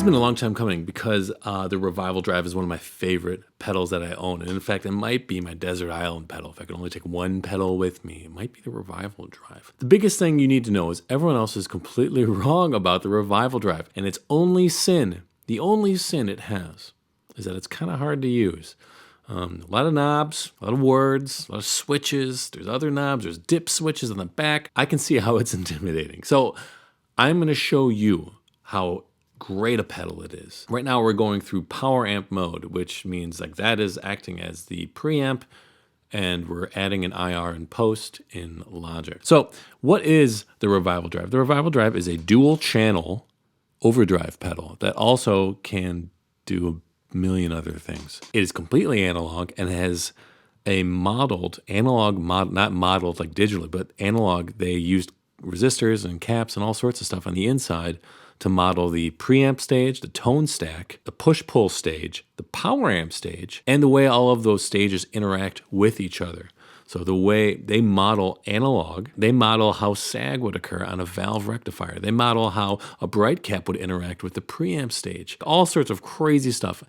has been a long time coming because the Revival Drive is one of my favorite pedals that I own. And in fact, it might be my Desert Island pedal. If I could only take one pedal with me, it might be the Revival Drive. The biggest thing you need to know is everyone else is completely wrong about the Revival Drive. And its only sin, the only sin it has, is that it's kind of hard to use. A lot of knobs, a lot of words, a lot of switches. There's other knobs, there's dip switches on the back. I can see how it's intimidating. So I'm going to show you how great a pedal it is. Right now we're going through power amp mode, which means like that is acting as the preamp, and we're adding an IR and post in Logic. So what is the Revival Drive? The Revival Drive is a dual channel overdrive pedal that also can do a million other things. It is completely analog and has a modeled analog not modeled like digitally, but analog. They used resistors and caps and all sorts of stuff on the inside to model the preamp stage, the tone stack, the push-pull stage, the power amp stage, and the way all of those stages interact with each other. So the way they model analog, they model how sag would occur on a valve rectifier. They model how a bright cap would interact with the preamp stage. All sorts of crazy stuff.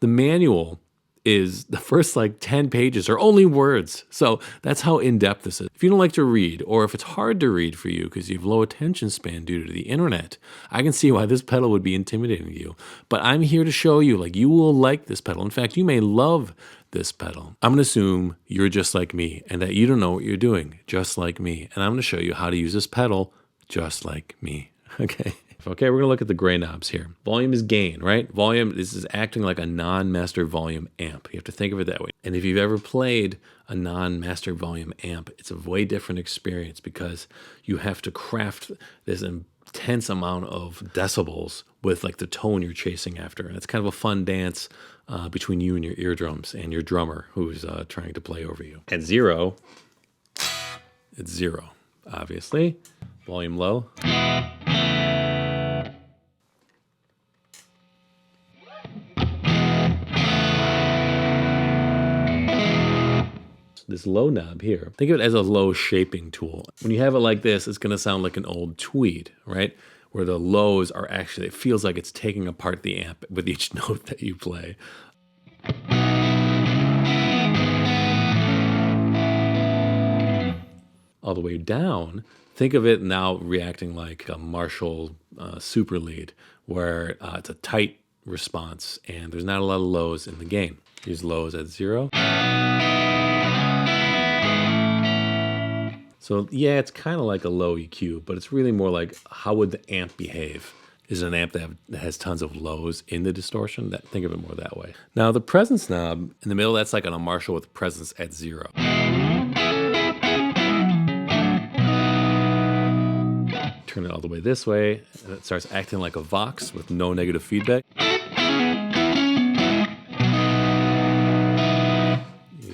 The manual is the first like 10 pages are only words. So that's how in-depth this is. If you don't like to read, or if it's hard to read for you because you have low attention span due to the internet, I can see why this pedal would be intimidating to you. But I'm here to show you, like, you will like this pedal. In fact, you may love this pedal. I'm gonna assume you're just like me and that you don't know what you're doing, just like me. And I'm gonna show you how to use this pedal just like me, okay? Okay, we're gonna look at the gray knobs here. Volume is gain, right? Volume, this is acting like a non-master volume amp. You have to think of it that way. And if you've ever played a non-master volume amp, it's a way different experience because you have to craft this intense amount of decibels with like the tone you're chasing after. And it's kind of a fun dance between you and your eardrums and your drummer who's trying to play over you. At zero, it's zero, obviously. Volume low. This low knob here, think of it as a low shaping tool. When you have it like this, it's gonna sound like an old Tweed, right? Where the lows are actually, it feels like it's taking apart the amp with each note that you play. All the way down, think of it now reacting like a Marshall super lead, where it's a tight response and there's not a lot of lows in the gain. Use lows at zero. So yeah, it's kind of like a low EQ, but it's really more like how would the amp behave? Is it an amp that has tons of lows in the distortion? Think of it more that way. Now the presence knob in the middle, that's like on a Marshall with presence at zero. Turn it all the way this way, and it starts acting like a Vox with no negative feedback.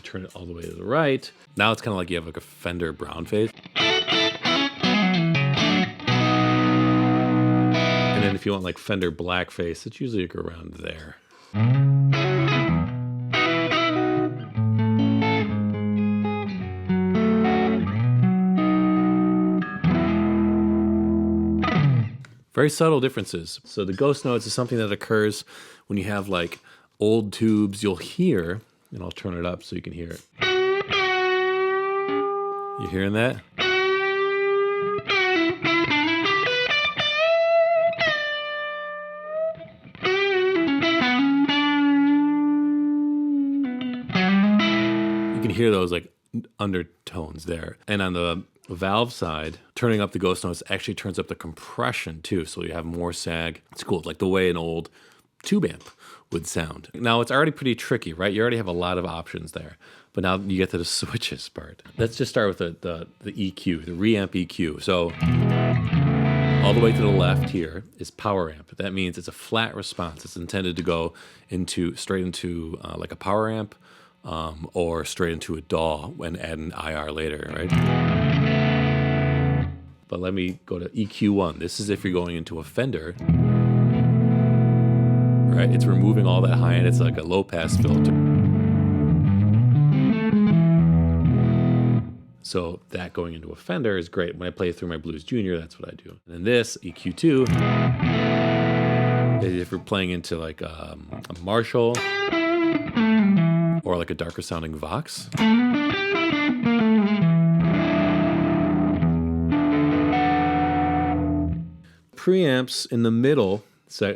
Turn it all the way to the right. Now it's kind of like you have like a Fender Brownface. And then if you want like Fender Blackface, it's usually like around there. Very subtle differences. So the ghost notes is something that occurs when you have like old tubes. You'll hear, and I'll turn it up so you can hear it. You hearing that? You can hear those like undertones there. And on the valve side, turning up the ghost notes actually turns up the compression too, so you have more sag. It's cool, like the way an old tube amp would sound. Now it's already pretty tricky, right? You already have a lot of options there, but now you get to the switches part. Let's just start with the EQ, the ReAmp EQ. So all the way to the left here is power amp. That means it's a flat response. It's intended to go straight into like a power amp or straight into a DAW and add an IR later, right? But let me go to EQ1. This is if you're going into a Fender. Right, it's removing all that high end. It's like a low pass filter. So that going into a Fender is great. When I play through my Blues Junior, that's what I do. And then this EQ2 If you're playing into like a Marshall or like a darker sounding Vox. Preamps in the middle,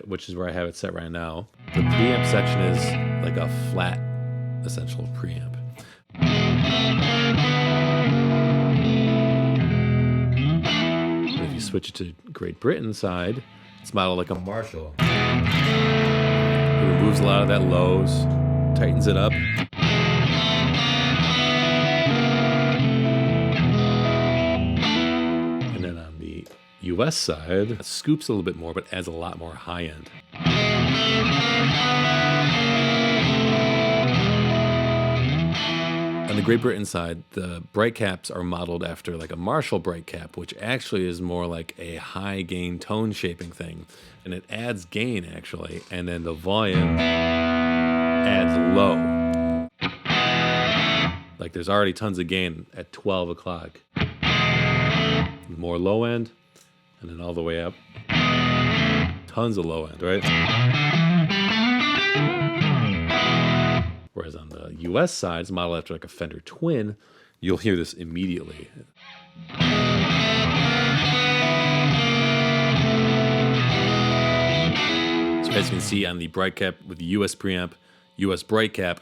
which is where I have it set right now. The preamp section is like a flat, essential preamp. But if you switch it to Great Britain side, it's modeled like a Marshall. It removes a lot of that lows, tightens it up. And then on the US side, it scoops a little bit more, but adds a lot more high end. On the Great Britain side, the bright caps are modeled after like a Marshall bright cap, which actually is more like a high gain tone shaping thing. And it adds gain actually, and then the volume adds low. Like there's already tons of gain at 12 o'clock. More low end, and then all the way up. Tons of low end, right? Whereas on the US side, it's modeled after like a Fender Twin, you'll hear this immediately. So as you can see on the bright cap with the US preamp, US bright cap,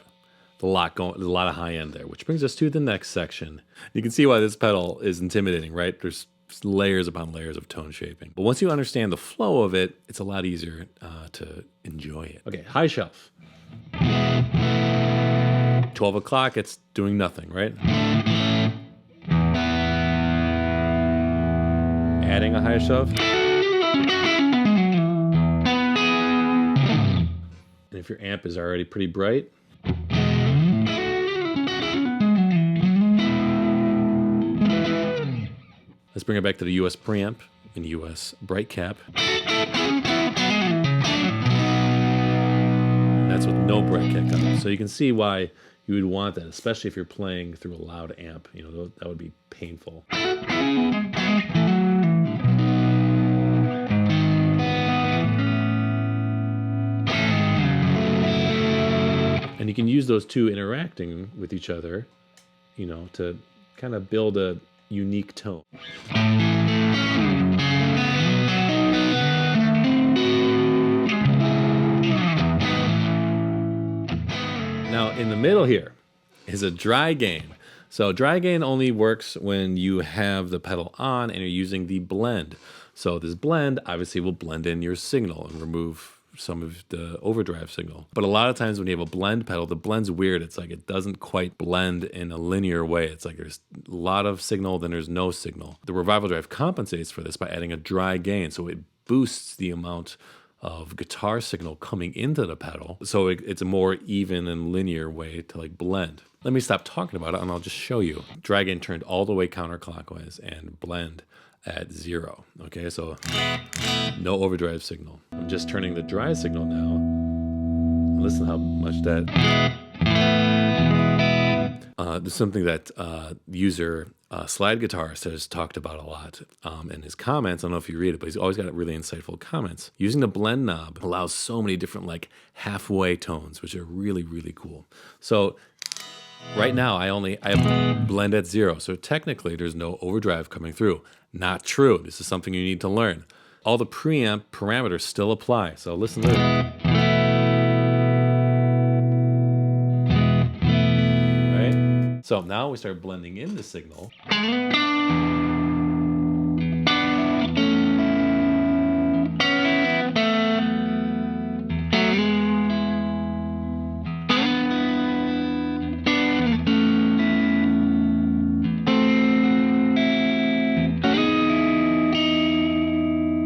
there's a lot of high end there, which brings us to the next section. You can see why this pedal is intimidating, right? There's layers upon layers of tone shaping. But once you understand the flow of it, it's a lot easier to enjoy it. Okay, high shelf. 12 o'clock, it's doing nothing, right? Adding a high shelf. And if your amp is already pretty bright, let's bring it back to the US preamp and US bright cap. And that's with no bright cap coming. So you can see why you would want that, especially if you're playing through a loud amp. You know, that would be painful. And you can use those two interacting with each other, you know, to kind of build a unique tone. Now in the middle here is a dry gain. So dry gain only works when you have the pedal on and you're using the blend. So this blend obviously will blend in your signal and remove some of the overdrive signal. But a lot of times when you have a blend pedal, the blend's weird. It's like it doesn't quite blend in a linear way. It's like there's a lot of signal, then there's no signal. The Revival Drive compensates for this by adding a dry gain. So it boosts the amount of guitar signal coming into the pedal. So it's a more even and linear way to like blend. Let me stop talking about it and I'll just show you. Dry gain turned all the way counterclockwise and blend at 0. Okay, so no overdrive signal. I'm just turning the dry signal now. And listen how much that... there's something that user Slide Guitarist has talked about a lot in his comments. I don't know if you read it, but he's always got really insightful comments. Using the blend knob allows so many different like halfway tones, which are really, really cool. So right now I have blend at 0. So technically there's no overdrive coming through. Not true. This is something you need to learn. All the preamp parameters still apply. So listen to it. So now we start blending in the signal.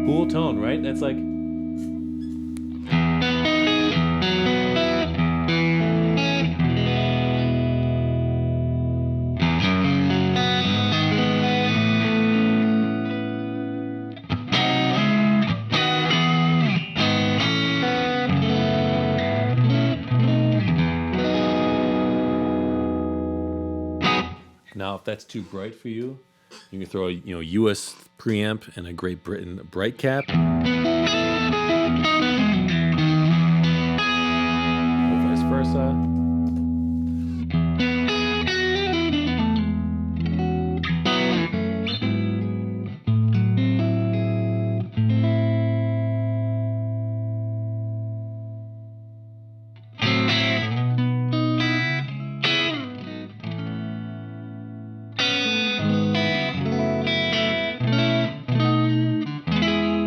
Cool tone, right? That's like... Now, if that's too bright for you, you can throw a US preamp and a Great Britain bright cap. versa.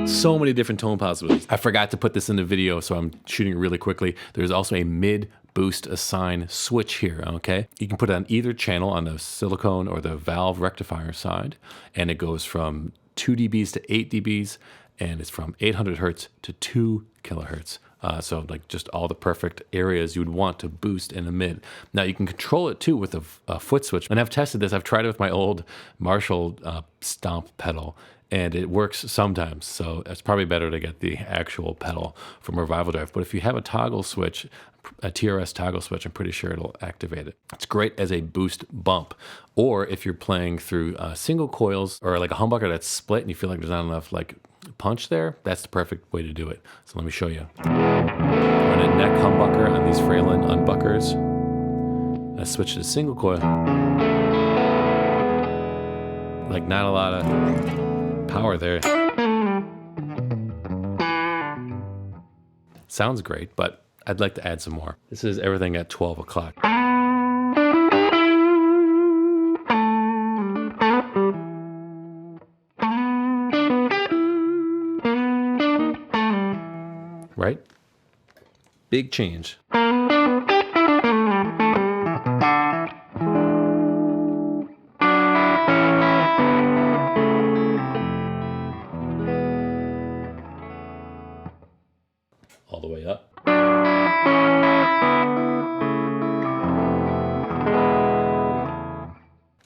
So many different tone possibilities. I forgot to put this in the video, so I'm shooting it really quickly. There's also a mid boost assign switch here, okay? You can put it on either channel, on the silicone or the valve rectifier side, and it goes from 2 dBs to 8 dBs, and it's from 800 hertz to 2 kilohertz. So like just all the perfect areas you would want to boost in the mid. Now you can control it too with a foot switch. And I've tested this. I've tried it with my old Marshall stomp pedal, and it works sometimes. So it's probably better to get the actual pedal from Revival Drive. But if you have a toggle switch, a TRS toggle switch, I'm pretty sure it'll activate it. It's great as a boost bump. Or if you're playing through single coils or like a humbucker that's split and you feel like there's not enough like punch there, that's the perfect way to do it. So let me show you. Run a neck humbucker on these Fralin unbuckers. I switch to single coil. Like not a lot of power there. Sounds great, but I'd like to add some more. This is everything at 12 o'clock. Right? Big change. All the way up.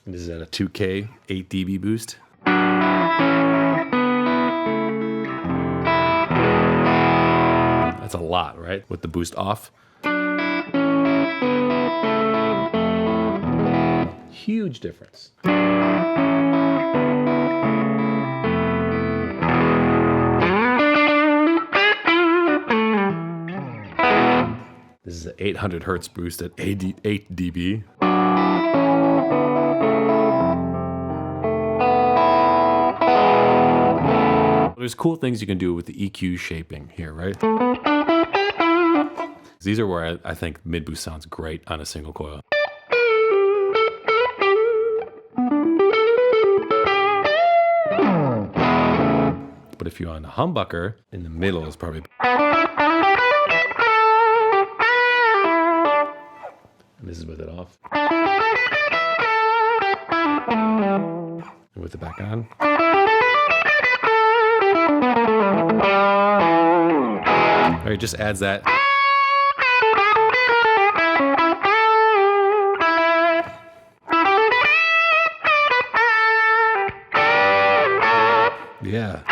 And this is at a 2K 8 dB boost. That's a lot, right? With the boost off. Huge difference. This is an 800 hertz boost at 8 dB. There's cool things you can do with the EQ shaping here, right? These are where I think mid boost sounds great on a single coil. But if you're on a humbucker, in the middle is probably... And this is with it off. And with it back on. All right, just adds that. Yeah.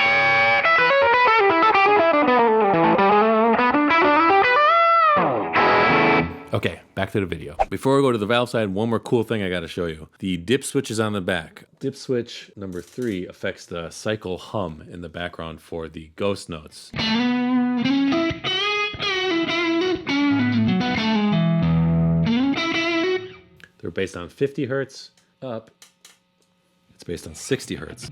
Okay, back to the video. Before we go to the valve side, one more cool thing I gotta show you. The dip switch is on the back. Dip switch number 3 affects the cycle hum in the background for the ghost notes. They're based on 50 hertz up. It's based on 60 hertz.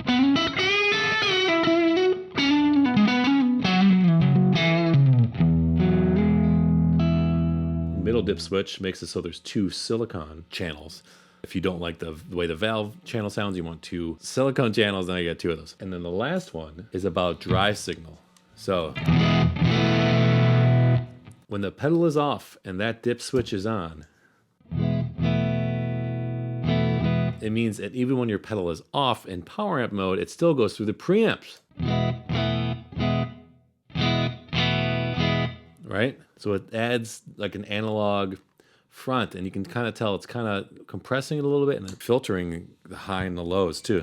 Middle dip switch makes it so there's 2 silicon channels. If you don't like the way the valve channel sounds, you want 2 silicone channels, then I get 2 of those. And then the last one is about drive signal. So when the pedal is off and that dip switch is on, it means that even when your pedal is off in power amp mode, it still goes through the preamps. Right? So it adds like an analog front, and you can kind of tell it's kind of compressing it a little bit and then filtering the high and the lows too.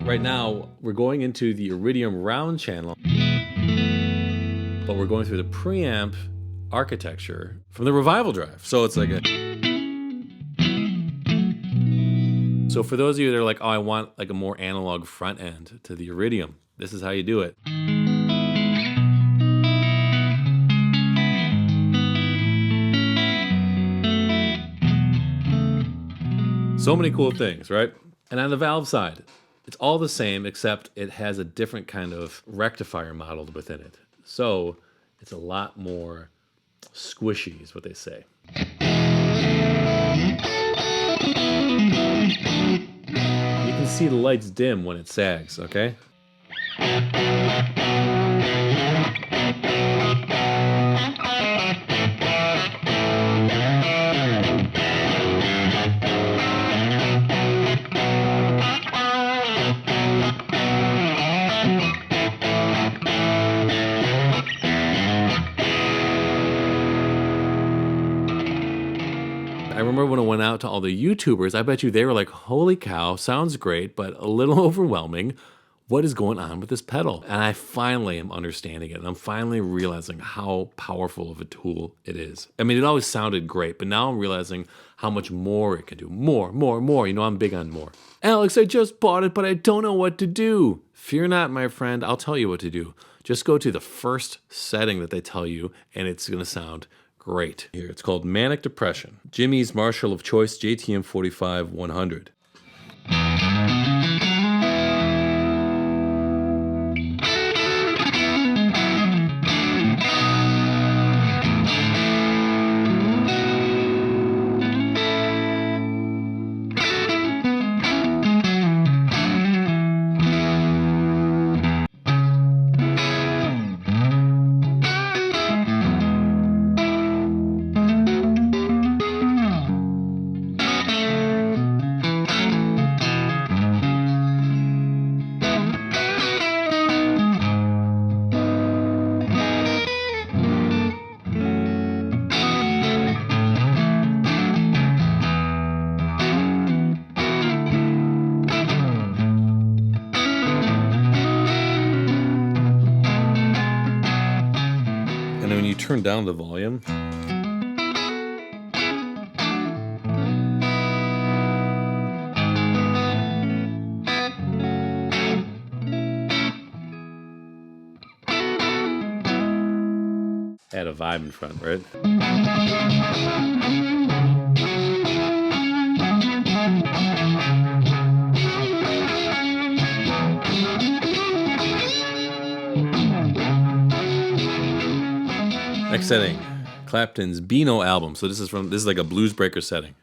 Right now, we're going into the Iridium round channel, but we're going through the preamp architecture from the Revival Drive. So it's like a... So for those of you that are like, oh, I want like a more analog front end to the Iridium, this is how you do it. So many cool things, right? And on the valve side, it's all the same, except it has a different kind of rectifier modeled within it. So it's a lot more squishy, is what they say. You can see the lights dim when it sags, okay? I remember when I went out to all the YouTubers, I bet you they were like, holy cow, sounds great, but a little overwhelming. What is going on with this pedal? And I finally am understanding it. And I'm finally realizing how powerful of a tool it is. I mean, it always sounded great, but now I'm realizing how much more it can do. More. You know, I'm big on more. Alex, I just bought it, but I don't know what to do. Fear not, my friend. I'll tell you what to do. Just go to the first setting that they tell you, and it's going to sound great. Here, it's called Manic Depression. Jimmy's Marshall of Choice JTM 45 100. And then when you turn down the volume, add a vibe in front, right? Next setting, Clapton's Beano album. So this is like a Bluesbreaker setting.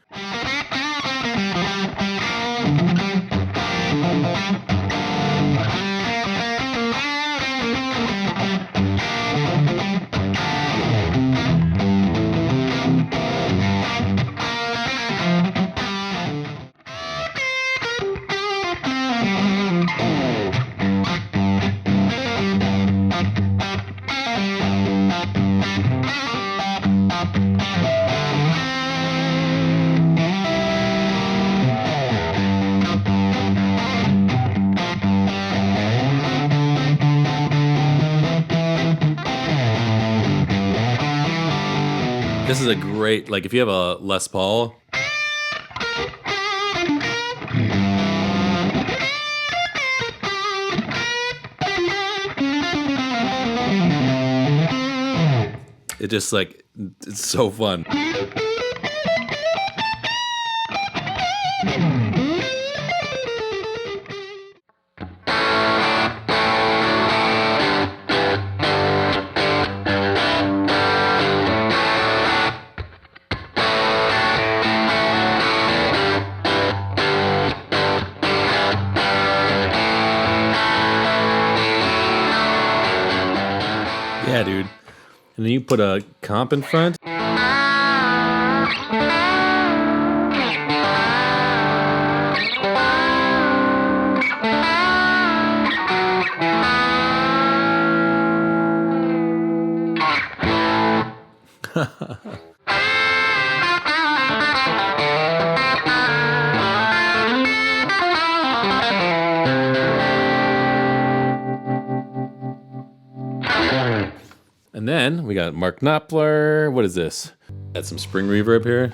This is a great, like if you have a Les Paul, it just like, it's so fun. Yeah, dude. And then you put a comp in front. And then we got Mark Knopfler. What is this? Got some spring reverb here.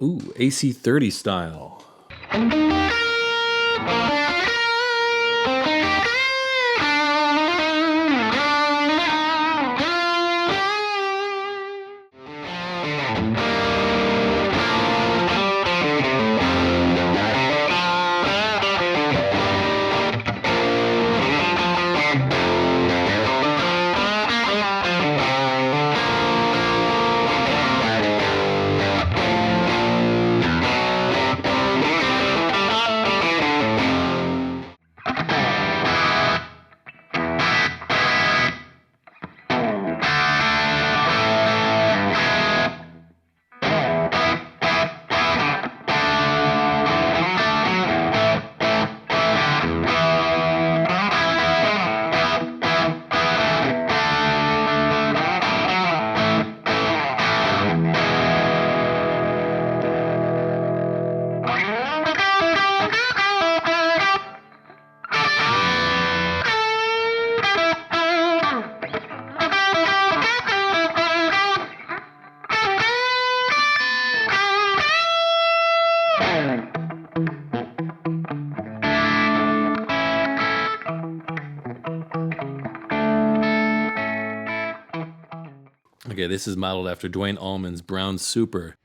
Ooh, AC30 style. Okay, this is modeled after Dwayne Allman's Brown Super.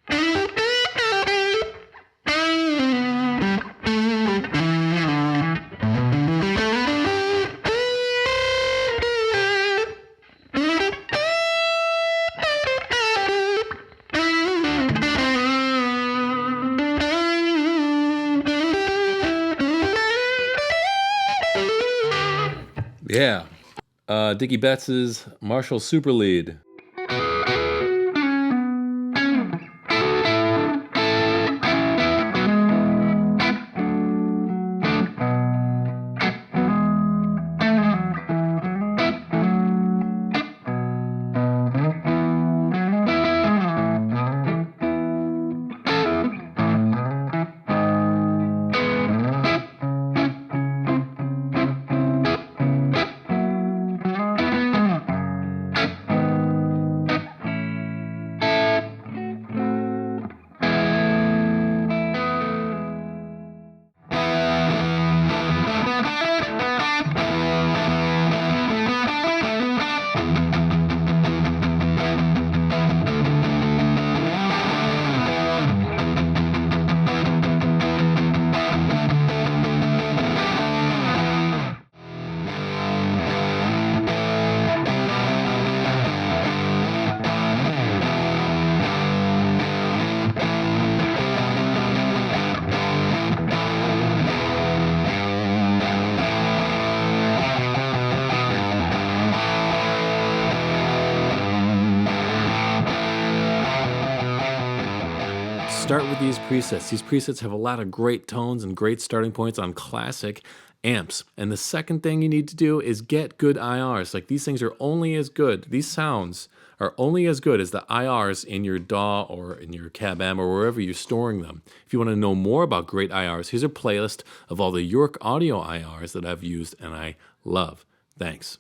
Yeah, Dickie Betts's Marshall Super Lead. Start with these presets. These presets have a lot of great tones and great starting points on classic amps. And the second thing you need to do is get good IRs. Like, these things are only as good, these sounds are only as good as the IRs in your DAW or in your cab amp or wherever you're storing them. If you want to know more about great IRs, here's a playlist of all the York Audio IRs that I've used and I love. Thanks.